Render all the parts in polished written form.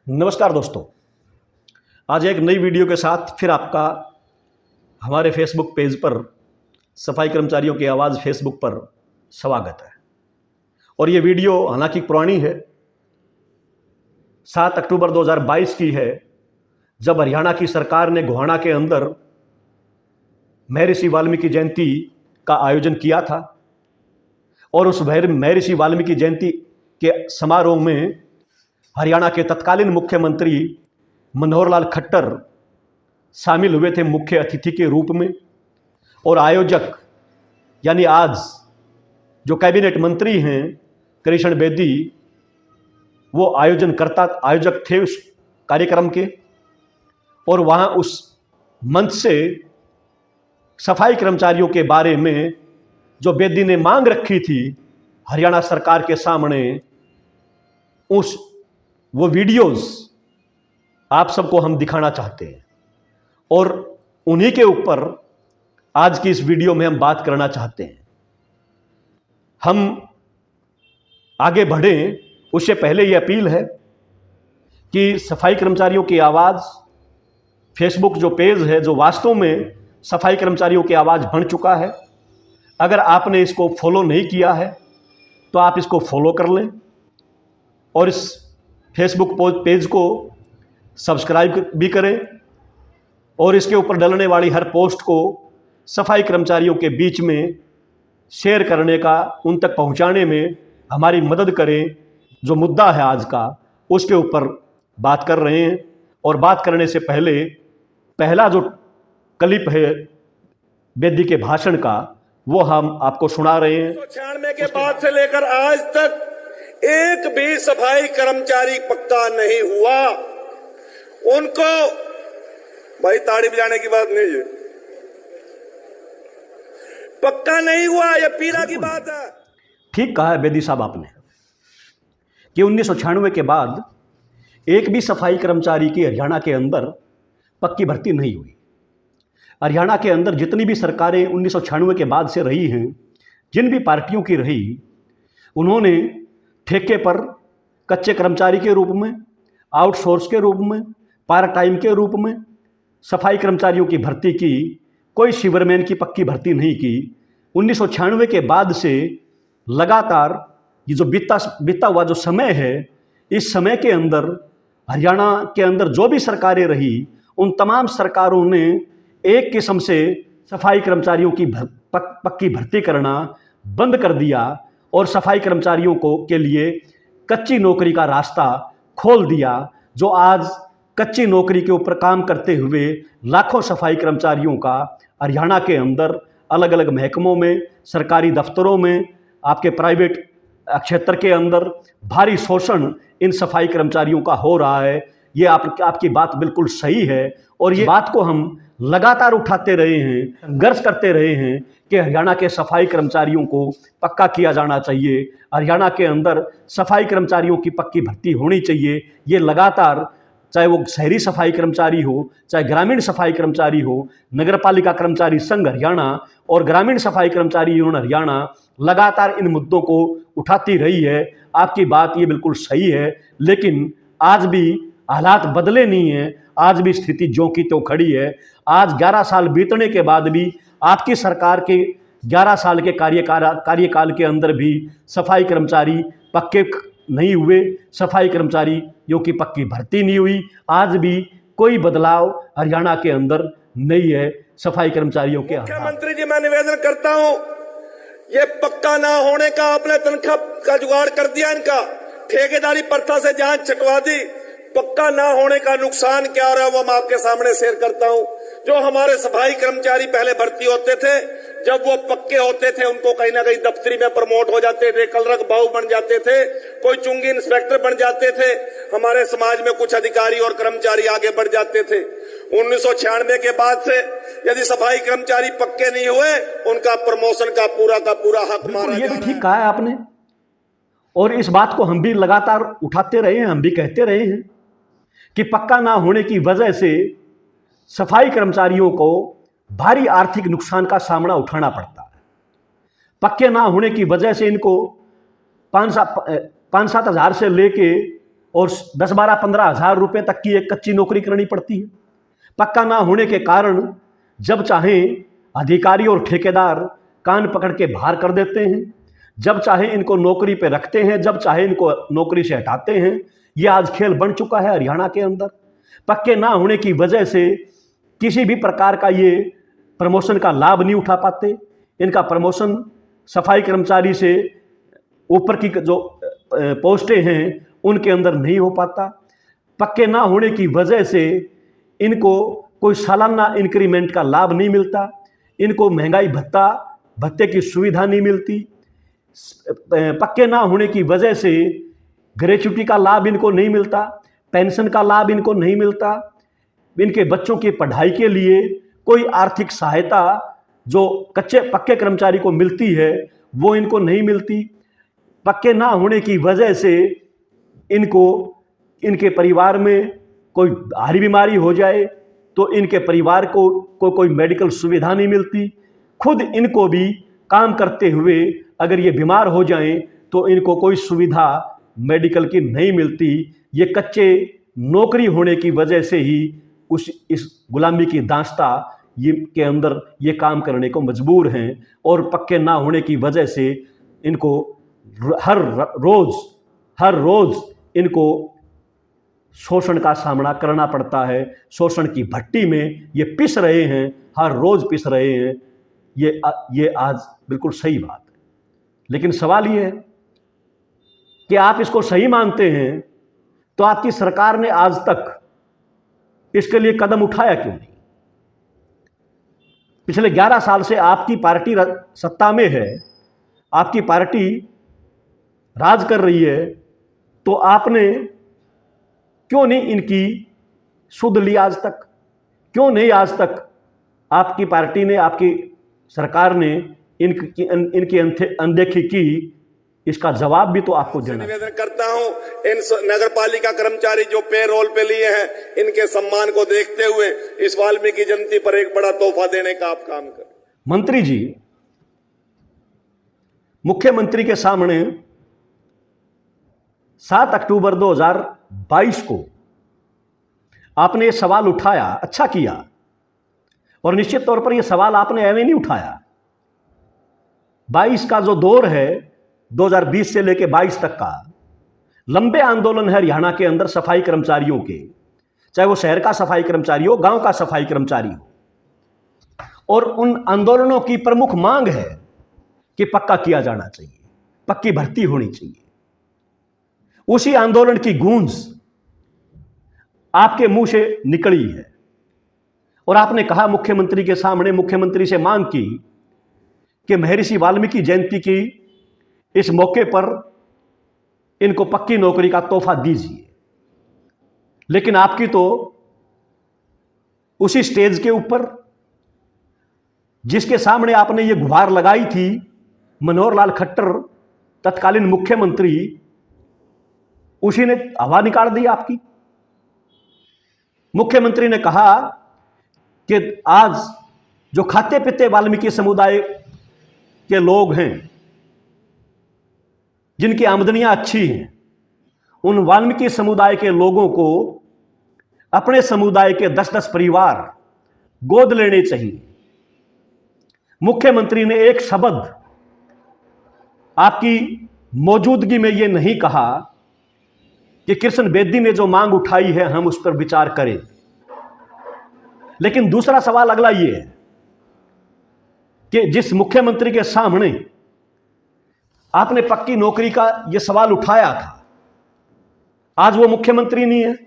नमस्कार दोस्तों, आज एक नई वीडियो के साथ फिर आपका हमारे फेसबुक पेज पर सफाई कर्मचारियों की आवाज़ फेसबुक पर स्वागत है। और ये वीडियो हालांकि पुरानी है, 7 अक्टूबर 2022 की है, जब हरियाणा की सरकार ने गोहाना के अंदर महर्षि वाल्मीकि जयंती का आयोजन किया था। और उस महर्षि वाल्मीकि जयंती के समारोह में हरियाणा के तत्कालीन मुख्यमंत्री मनोहर लाल खट्टर शामिल हुए थे मुख्य अतिथि के रूप में। और आयोजक यानी आज जो कैबिनेट मंत्री हैं कृष्ण बेदी, वो आयोजक थे उस कार्यक्रम के। और वहाँ उस मंच से सफाई कर्मचारियों के बारे में जो बेदी ने मांग रखी थी हरियाणा सरकार के सामने, वो वीडियोस आप सबको हम दिखाना चाहते हैं। और उन्हीं के ऊपर आज की इस वीडियो में हम बात करना चाहते हैं। हम आगे बढ़ें उससे पहले ये अपील है कि सफाई कर्मचारियों की आवाज़ फेसबुक जो पेज है, जो वास्तव में सफाई कर्मचारियों की आवाज़ बन चुका है, अगर आपने इसको फॉलो नहीं किया है तो आप इसको फॉलो कर लें और इस फेसबुक पेज को सब्सक्राइब भी करें। और इसके ऊपर डलने वाली हर पोस्ट को सफाई कर्मचारियों के बीच में शेयर करने का, उन तक पहुंचाने में हमारी मदद करें। जो मुद्दा है आज का, उसके ऊपर बात कर रहे हैं। और बात करने से पहले पहला जो क्लिप है बेदी के भाषण का, वो हम आपको सुना रहे हैं। 1996 के बाद से लेकर आज तक एक भी सफाई कर्मचारी पक्का नहीं हुआ। उनको भाई ताड़ी बजाने की बात नहीं है, पक्का नहीं हुआ, यह पीड़ा की बात है। ठीक कहा है बेदी साहब आपने कि 1996 के बाद एक भी सफाई कर्मचारी की हरियाणा के अंदर पक्की भर्ती नहीं हुई। हरियाणा के अंदर जितनी भी सरकारें 1996 के बाद से रही हैं, जिन भी पार्टियों की रही, उन्होंने ठेके पर कच्चे कर्मचारी के रूप में, आउटसोर्स के रूप में, पार्ट टाइम के रूप में सफाई कर्मचारियों की भर्ती की। कोई शिवरमैन की पक्की भर्ती नहीं की। 1996 के बाद से लगातार ये जो बीता हुआ जो समय है, इस समय के अंदर हरियाणा के अंदर जो भी सरकारें रही, उन तमाम सरकारों ने एक किस्म से सफाई कर्मचारियों की पक्की भर्ती करना बंद कर दिया और सफाई कर्मचारियों के लिए कच्ची नौकरी का रास्ता खोल दिया। जो आज कच्ची नौकरी के ऊपर काम करते हुए लाखों सफाई कर्मचारियों का हरियाणा के अंदर अलग अलग महकमों में, सरकारी दफ्तरों में, आपके प्राइवेट क्षेत्र के अंदर भारी शोषण इन सफाई कर्मचारियों का हो रहा है। ये आपकी बात बिल्कुल सही है और ये बात को हम लगातार उठाते रहे हैं, संघर्ष करते रहे हैं कि हरियाणा के सफाई कर्मचारियों को पक्का किया जाना चाहिए। हरियाणा के अंदर सफाई कर्मचारियों की पक्की भर्ती होनी चाहिए। ये लगातार, चाहे वो शहरी सफाई कर्मचारी हो, चाहे ग्रामीण सफाई कर्मचारी हो, नगर पालिका कर्मचारी संघ हरियाणा और ग्रामीण सफाई कर्मचारी यूनियन हरियाणा लगातार इन मुद्दों को उठाती रही है। आपकी बात ये बिल्कुल सही है, लेकिन आज भी हालात बदले नहीं हैं। आज भी स्थिति ज्यों की त्यों खड़ी है। आज 11 साल बीतने के बाद भी आपकी सरकार के 11 साल के कार्यकाल के अंदर भी सफाई कर्मचारी पक्के नहीं हुए, सफाई कर्मचारियों की पक्की भर्ती नहीं हुई। आज भी कोई बदलाव हरियाणा के अंदर नहीं है सफाई कर्मचारियों के। मुख्यमंत्री जी, मैं निवेदन करता हूं, ये पक्का ना होने का आपने तनख्वाह का जुगाड़ कर दिया, इनका ठेकेदारी प्रथा से जांच छटवा दी। पक्का ना होने का नुकसान क्या हो रहा है वो मैं आपके सामने शेयर करता हूं। जो हमारे सफाई कर्मचारी पहले भर्ती होते थे, जब वो पक्के होते थे, उनको कहीं ना कहीं दफ्तरी में प्रमोट हो जाते थे, कलरक बाऊ बन जाते थे, कोई चुंगी इंस्पेक्टर बन जाते थे। हमारे समाज में कुछ अधिकारी और कर्मचारी आगे बढ़ जाते थे। 1996 के बाद से यदि सफाई कर्मचारी पक्के नहीं हुए, उनका प्रमोशन का पूरा हक मारा। ये भी ठीक कहा है आपने और इस बात को हम भी लगातार उठाते रहे हैं, हम भी कहते रहे हैं कि पक्का ना होने की वजह से सफाई कर्मचारियों को भारी आर्थिक नुकसान का सामना उठाना पड़ता है। पक्के ना होने की वजह से इनको 5-7 हज़ार से लेके और 10-12-15 हज़ार रुपये तक की एक कच्ची नौकरी करनी पड़ती है। पक्का ना होने के कारण जब चाहें अधिकारी और ठेकेदार कान पकड़ के बाहर कर देते हैं, जब चाहे इनको नौकरी पे रखते हैं, जब चाहे इनको नौकरी से हटाते हैं। ये आज खेल बन चुका है हरियाणा के अंदर। पक्के ना होने की वजह से किसी भी प्रकार का ये प्रमोशन का लाभ नहीं उठा पाते। इनका प्रमोशन सफाई कर्मचारी से ऊपर की जो पोस्टें हैं उनके अंदर नहीं हो पाता। पक्के ना होने की वजह से इनको कोई सालाना इंक्रीमेंट का लाभ नहीं मिलता, इनको महंगाई भत्ते की सुविधा नहीं मिलती। पक्के ना होने की वजह से ग्रेच्युटी का लाभ इनको नहीं मिलता, पेंशन का लाभ इनको नहीं मिलता। इनके बच्चों की पढ़ाई के लिए कोई आर्थिक सहायता जो पक्के कर्मचारी को मिलती है वो इनको नहीं मिलती। पक्के ना होने की वजह से इनके परिवार में कोई भारी बीमारी हो जाए तो इनके परिवार को कोई मेडिकल सुविधा नहीं मिलती। खुद इनको भी काम करते हुए अगर ये बीमार हो जाएं तो इनको कोई सुविधा मेडिकल की नहीं मिलती। ये कच्चे नौकरी होने की वजह से ही इस गुलामी की दास्ता के अंदर ये काम करने को मजबूर हैं। और पक्के ना होने की वजह से इनको हर रोज़ इनको शोषण का सामना करना पड़ता है। शोषण की भट्टी में ये पिस रहे हैं, हर रोज़ पिस रहे हैं। ये आज बिल्कुल सही बात है। लेकिन सवाल ये है कि आप इसको सही मानते हैं तो आपकी सरकार ने आज तक इसके लिए कदम उठाया क्यों नहीं? पिछले 11 साल से आपकी पार्टी सत्ता में है, आपकी पार्टी राज कर रही है, तो आपने क्यों नहीं इनकी सुध ली आज तक? क्यों नहीं आज तक आपकी पार्टी ने, आपकी सरकार ने इनकी अनदेखी की? इसका जवाब भी तो आपको देना। निवेदन करता हूं इन नगर पालिका कर्मचारी जो पे रोल पे लिए हैं, इनके सम्मान को देखते हुए इस वाल्मीकि जयंती पर एक बड़ा तोहफा देने का आप काम करें। मंत्री जी, मुख्यमंत्री के सामने 7 अक्टूबर 2022 को आपने ये सवाल उठाया, अच्छा किया। और निश्चित तौर पर यह सवाल आपने एवं नहीं उठाया। 22 का जो दौर है, 2020 से लेकर 22 तक का लंबे आंदोलन है हरियाणा के अंदर सफाई कर्मचारियों के, चाहे वो शहर का सफाई कर्मचारी हो, गांव का सफाई कर्मचारी हो। और उन आंदोलनों की प्रमुख मांग है कि पक्का किया जाना चाहिए, पक्की भर्ती होनी चाहिए। उसी आंदोलन की गूंज आपके मुंह से निकली है और आपने कहा मुख्यमंत्री के सामने, मुख्यमंत्री से मांग की कि महर्षि वाल्मीकि जयंती की इस मौके पर इनको पक्की नौकरी का तोहफा दीजिए। लेकिन आपकी तो उसी स्टेज के ऊपर जिसके सामने आपने ये गुहार लगाई थी, मनोहर लाल खट्टर तत्कालीन मुख्यमंत्री, उसी ने हवा निकाल दी आपकी। मुख्यमंत्री ने कहा कि आज जो खाते पीते वाल्मीकि समुदाय के लोग हैं, जिनकी आमदनियां अच्छी हैं, उन वाल्मीकि समुदाय के लोगों को अपने समुदाय के 10-10 परिवार गोद लेने चाहिए। मुख्यमंत्री ने एक शब्द आपकी मौजूदगी में यह नहीं कहा कि कृष्ण बेदी ने जो मांग उठाई है हम उस पर विचार करें। लेकिन दूसरा सवाल अगला यह है कि जिस मुख्यमंत्री के सामने आपने पक्की नौकरी का यह सवाल उठाया था, आज वो मुख्यमंत्री नहीं है,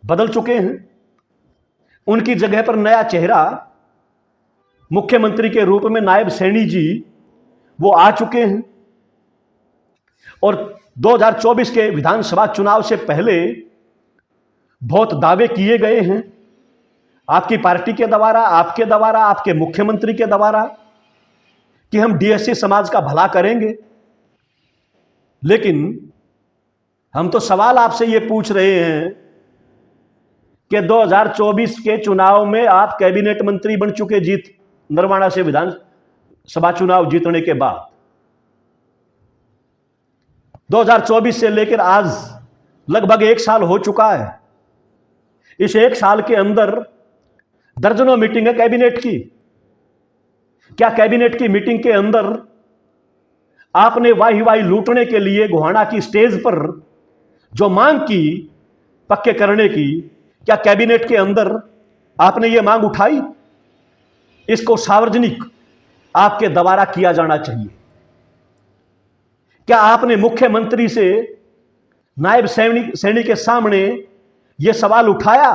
बदल चुके हैं। उनकी जगह पर नया चेहरा मुख्यमंत्री के रूप में नायब सैनी जी वो आ चुके हैं। और 2024 के विधानसभा चुनाव से पहले बहुत दावे किए गए हैं आपकी पार्टी के द्वारा, आपके द्वारा, आपके मुख्यमंत्री के द्वारा कि हम डीएससी समाज का भला करेंगे। लेकिन हम तो सवाल आपसे ये पूछ रहे हैं कि 2024 के चुनाव में आप कैबिनेट मंत्री बन चुके, नरवाना से विधानसभा चुनाव जीतने के बाद 2024 से लेकर आज लगभग 1 साल हो चुका है। इस 1 साल के अंदर दर्जनों मीटिंग है कैबिनेट की। क्या कैबिनेट की मीटिंग के अंदर आपने वाही वाही लूटने के लिए गोहाना की स्टेज पर जो मांग की पक्के करने की, क्या कैबिनेट के अंदर आपने ये मांग उठाई? इसको सार्वजनिक आपके द्वारा किया जाना चाहिए। क्या आपने मुख्यमंत्री से नायब सैनिक के सामने यह सवाल उठाया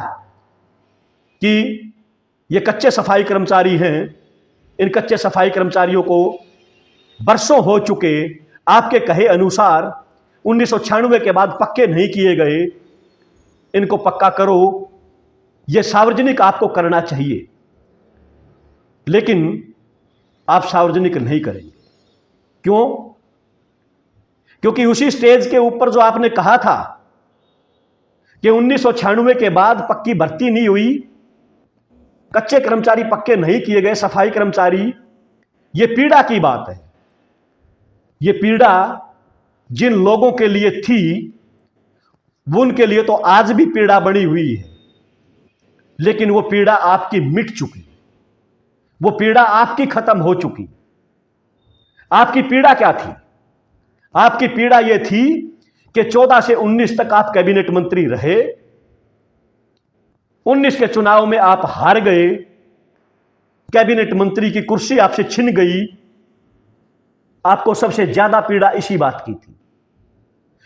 कि ये कच्चे सफाई कर्मचारी हैं, इन कच्चे सफाई कर्मचारियों को बरसों हो चुके, आपके कहे अनुसार 1996 के बाद पक्के नहीं किए गए, इनको पक्का करो, यह सार्वजनिक आपको करना चाहिए। लेकिन आप सार्वजनिक नहीं करेंगे। क्यों? क्योंकि उसी स्टेज के ऊपर जो आपने कहा था कि 1996 के बाद पक्की भर्ती नहीं हुई, कच्चे कर्मचारी पक्के नहीं किए गए, सफाई कर्मचारी, यह पीड़ा की बात है। यह पीड़ा जिन लोगों के लिए थी, वो उनके लिए तो आज भी पीड़ा बनी हुई है। लेकिन वो पीड़ा आपकी मिट चुकी, वो पीड़ा आपकी खत्म हो चुकी। आपकी पीड़ा क्या थी? आपकी पीड़ा यह थी कि 14 से 19 तक आप कैबिनेट मंत्री रहे, 19 के चुनाव में आप हार गए, कैबिनेट मंत्री की कुर्सी आपसे छिन गई। आपको सबसे ज्यादा पीड़ा इसी बात की थी।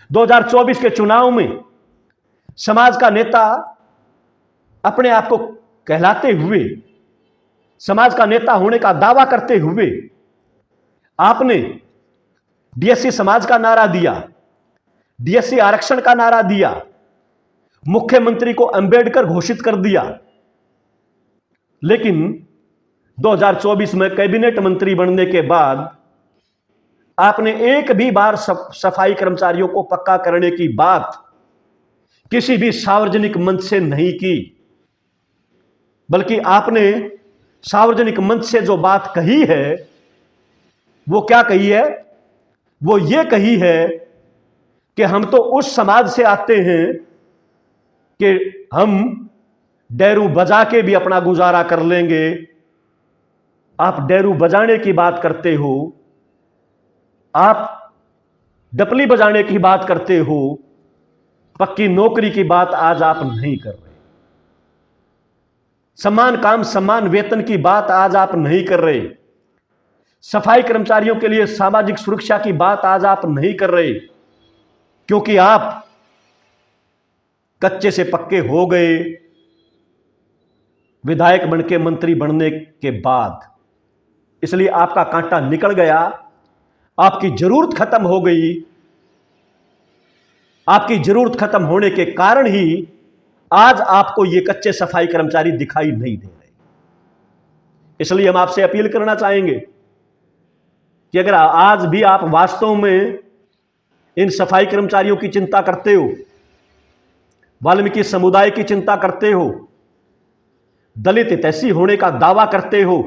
2024 के चुनाव में समाज का नेता अपने आप को कहलाते हुए, समाज का नेता होने का दावा करते हुए आपने डीएससी समाज का नारा दिया, डीएससी आरक्षण का नारा दिया, मुख्यमंत्री को अंबेडकर घोषित कर दिया। लेकिन 2024 में कैबिनेट मंत्री बनने के बाद आपने एक भी बार सफाई कर्मचारियों को पक्का करने की बात किसी भी सार्वजनिक मंच से नहीं की, बल्कि आपने सार्वजनिक मंच से जो बात कही है वो क्या कही है? वो ये कही है कि हम तो उस समाज से आते हैं कि हम डेरू बजा के भी अपना गुजारा कर लेंगे। आप डेरू बजाने की बात करते हो, आप डपली बजाने की बात करते हो, पक्की नौकरी की बात आज आप नहीं कर रहे। समान काम समान वेतन की बात आज आप नहीं कर रहे। सफाई कर्मचारियों के लिए सामाजिक सुरक्षा की बात आज आप नहीं कर रहे, क्योंकि आप कच्चे से पक्के हो गए विधायक बनके मंत्री बनने के बाद। इसलिए आपका कांटा निकल गया, आपकी जरूरत खत्म हो गई। आपकी जरूरत खत्म होने के कारण ही आज आपको ये कच्चे सफाई कर्मचारी दिखाई नहीं दे रहे। इसलिए हम आपसे अपील करना चाहेंगे कि अगर आज भी आप वास्तव में इन सफाई कर्मचारियों की चिंता करते हो, वाल्मीकि समुदाय की चिंता करते हो, दलित हितैषी होने का दावा करते हो,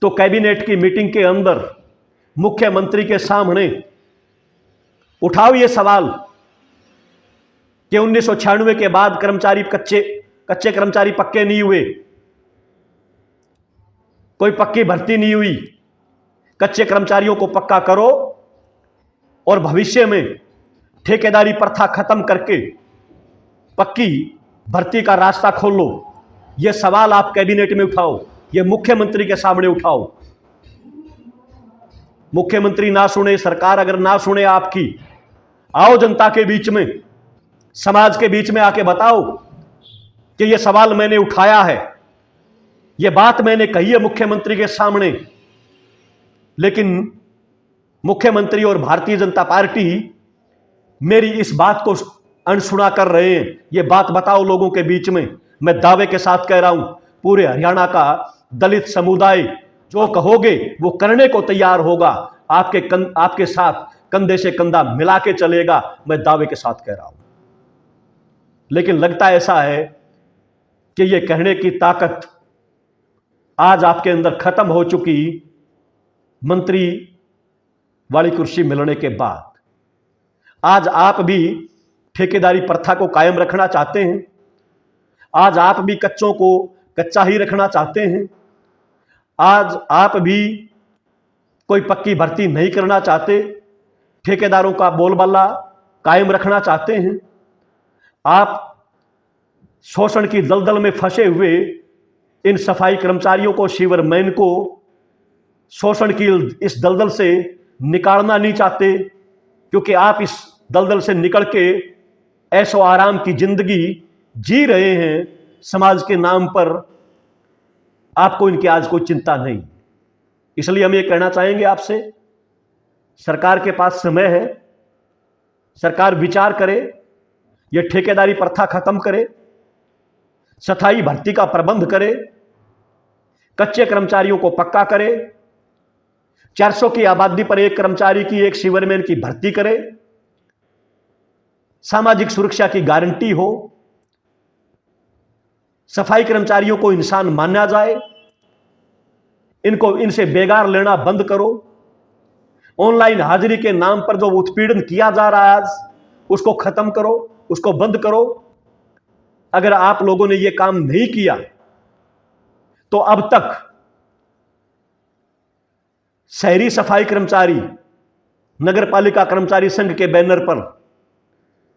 तो कैबिनेट की मीटिंग के अंदर मुख्यमंत्री के सामने उठाओ ये सवाल कि 1996 के बाद कर्मचारी कच्चे कर्मचारी पक्के नहीं हुए, कोई पक्की भर्ती नहीं हुई। कच्चे कर्मचारियों को पक्का करो और भविष्य में ठेकेदारी प्रथा खत्म करके पक्की भर्ती का रास्ता खोलो। यह सवाल आप कैबिनेट में उठाओ, यह मुख्यमंत्री के सामने उठाओ। मुख्यमंत्री ना सुने, सरकार अगर ना सुने आपकी, आओ जनता के बीच में, समाज के बीच में आके बताओ कि यह सवाल मैंने उठाया है, यह बात मैंने कही है मुख्यमंत्री के सामने। लेकिन मुख्यमंत्री और भारतीय जनता पार्टी मेरी इस बात को अनसुना कर रहे हैं। यह बात बताओ लोगों के बीच में। मैं दावे के साथ कह रहा हूं, पूरे हरियाणा का दलित समुदाय जो कहोगे वो करने को तैयार होगा, आपके साथ कंधे से कंधा मिला के चलेगा। मैं दावे के साथ कह रहा हूं। लेकिन लगता ऐसा है कि यह कहने की ताकत आज आपके अंदर खत्म हो चुकी। मंत्री वाली कुर्सी मिलने के बाद आज आप भी ठेकेदारी प्रथा को कायम रखना चाहते हैं। आज आप भी कच्चों को कच्चा ही रखना चाहते हैं। आज आप भी कोई पक्की भर्ती नहीं करना चाहते, ठेकेदारों का बोलबाला कायम रखना चाहते हैं। आप शोषण की दलदल में फंसे हुए इन सफाई कर्मचारियों को, सीवरमैन को शोषण की इस दलदल से निकालना नहीं चाहते, क्योंकि आप इस दलदल से निकल के ऐशो आराम की जिंदगी जी रहे हैं। समाज के नाम पर आपको इनकी आज कोई चिंता नहीं। इसलिए हम ये कहना चाहेंगे आपसे, सरकार के पास समय है, सरकार विचार करे, ये ठेकेदारी प्रथा खत्म करे, स्थायी भर्ती का प्रबंध करे, कच्चे कर्मचारियों को पक्का करे, 400 की आबादी पर एक कर्मचारी की, एक सीवरमैन की भर्ती करे, सामाजिक सुरक्षा की गारंटी हो, सफाई कर्मचारियों को इंसान माना जाए, इनसे बेगार लेना बंद करो। ऑनलाइन हाजिरी के नाम पर जो उत्पीड़न किया जा रहा है आज, उसको खत्म करो, उसको बंद करो। अगर आप लोगों ने यह काम नहीं किया तो अब तक शहरी सफाई कर्मचारी, नगर पालिका कर्मचारी संघ के बैनर पर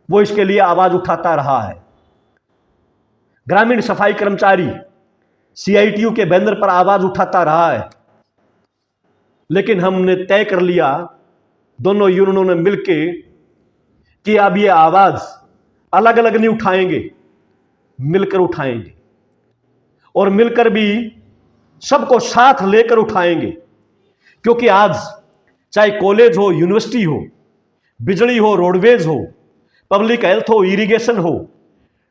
वो इसके लिए आवाज उठाता रहा है। ग्रामीण सफाई कर्मचारी CITU के बैनर पर आवाज उठाता रहा है। लेकिन हमने तय कर लिया, दोनों यूनियनों ने मिलकर, कि अब ये आवाज अलग अलग नहीं उठाएंगे, मिलकर उठाएंगे। और मिलकर भी सबको साथ लेकर उठाएंगे। क्योंकि आज चाहे कॉलेज हो, यूनिवर्सिटी हो, बिजली हो, रोडवेज हो, पब्लिक हेल्थ हो, इरिगेशन हो,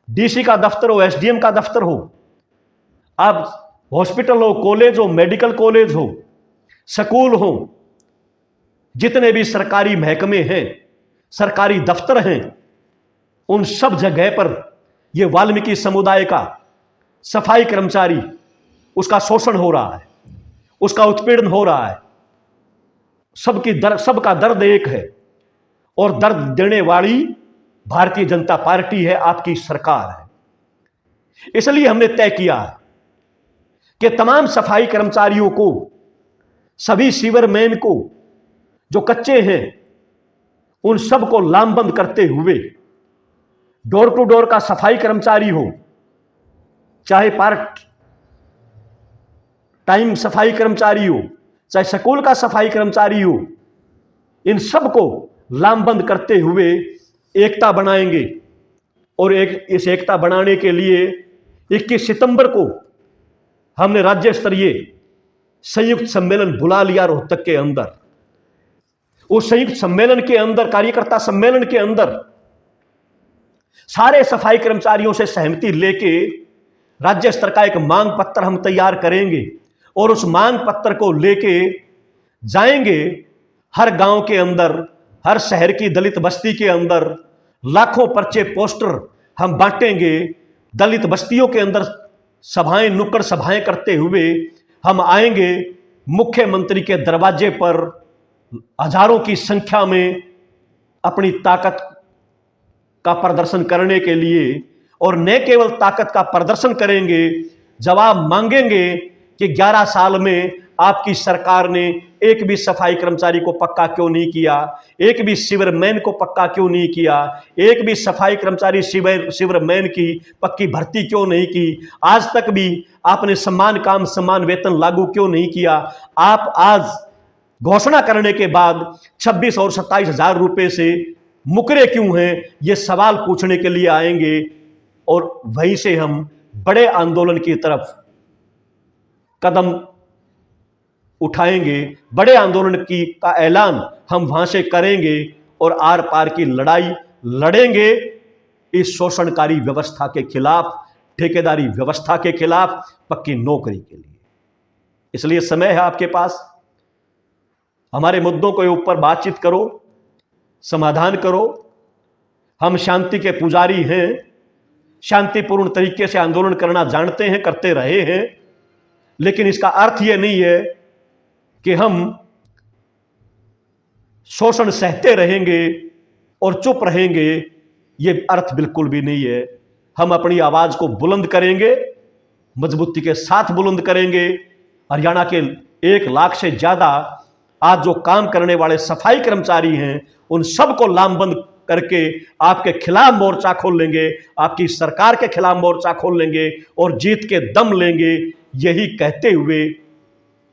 DC का दफ्तर हो, SDM का दफ्तर हो, अब हॉस्पिटल हो, कॉलेज हो, मेडिकल कॉलेज हो, स्कूल हो, जितने भी सरकारी महकमे हैं, सरकारी दफ्तर हैं, उन सब जगह पर यह वाल्मीकि समुदाय का सफाई कर्मचारी, उसका शोषण हो रहा है, उसका उत्पीड़न हो रहा है। सबका दर्द एक है, और दर्द देने वाली भारतीय जनता पार्टी है, आपकी सरकार है। इसलिए हमने तय किया है कि तमाम सफाई कर्मचारियों को, सभी सीवरमैन को जो कच्चे हैं, उन सबको लामबंद करते हुए डोर टू डोर का सफाई कर्मचारी हो, चाहे पार्ट टाइम सफाई कर्मचारी हो, चाहे स्कूल का सफाई कर्मचारी हो, इन सबको लामबंद करते हुए एकता बनाएंगे। और इस एकता बनाने के लिए 21 सितंबर को हमने राज्य स्तरीय संयुक्त सम्मेलन बुला लिया रोहतक के अंदर। उस संयुक्त सम्मेलन के अंदर, कार्यकर्ता सम्मेलन के अंदर, सारे सफाई कर्मचारियों से सहमति लेके राज्य स्तर का एक मांग पत्र हम तैयार करेंगे। और उस मांग पत्र को लेके जाएंगे हर गांव के अंदर, हर शहर की दलित बस्ती के अंदर। लाखों पर्चे, पोस्टर हम बांटेंगे। दलित बस्तियों के अंदर सभाएं, नुक्कड़ सभाएं करते हुए हम आएंगे मुख्यमंत्री के दरवाजे पर हजारों की संख्या में अपनी ताकत का प्रदर्शन करने के लिए। और न केवल ताकत का प्रदर्शन करेंगे, जवाब मांगेंगे कि 11 साल में आपकी सरकार ने एक भी सफाई कर्मचारी को पक्का क्यों नहीं किया, एक भी सीवरमैन को पक्का क्यों नहीं किया, एक भी सफाई कर्मचारी सीवरमैन की पक्की भर्ती क्यों नहीं की, आज तक भी आपने समान काम समान वेतन लागू क्यों नहीं किया। आप आज घोषणा करने के बाद 26 और 27 हजार रुपए से मुकरे क्यों हैं, ये सवाल पूछने के लिए आएंगे। और वहीं से हम बड़े आंदोलन की तरफ कदम उठाएंगे। बड़े आंदोलन का ऐलान हम वहां से करेंगे और आर पार की लड़ाई लड़ेंगे इस शोषणकारी व्यवस्था के खिलाफ, ठेकेदारी व्यवस्था के खिलाफ, पक्की नौकरी के लिए। इसलिए समय है आपके पास, हमारे मुद्दों के ऊपर बातचीत करो, समाधान करो। हम शांति के पुजारी हैं, शांतिपूर्ण तरीके से आंदोलन करना जानते हैं, करते रहे हैं। लेकिन इसका अर्थ यह नहीं है कि हम शोषण सहते रहेंगे और चुप रहेंगे। ये अर्थ बिल्कुल भी नहीं है। हम अपनी आवाज को बुलंद करेंगे, मजबूती के साथ बुलंद करेंगे। हरियाणा के 1 लाख से ज्यादा आज जो काम करने वाले सफाई कर्मचारी हैं, उन सबको लामबंद करके आपके खिलाफ मोर्चा खोल लेंगे, आपकी सरकार के खिलाफ मोर्चा खोल लेंगे और जीत के दम लेंगे। यही कहते हुए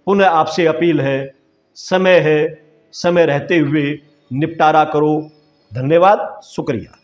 पुनः आपसे अपील है, समय रहते हुए निपटारा करो। धन्यवाद, शुक्रिया।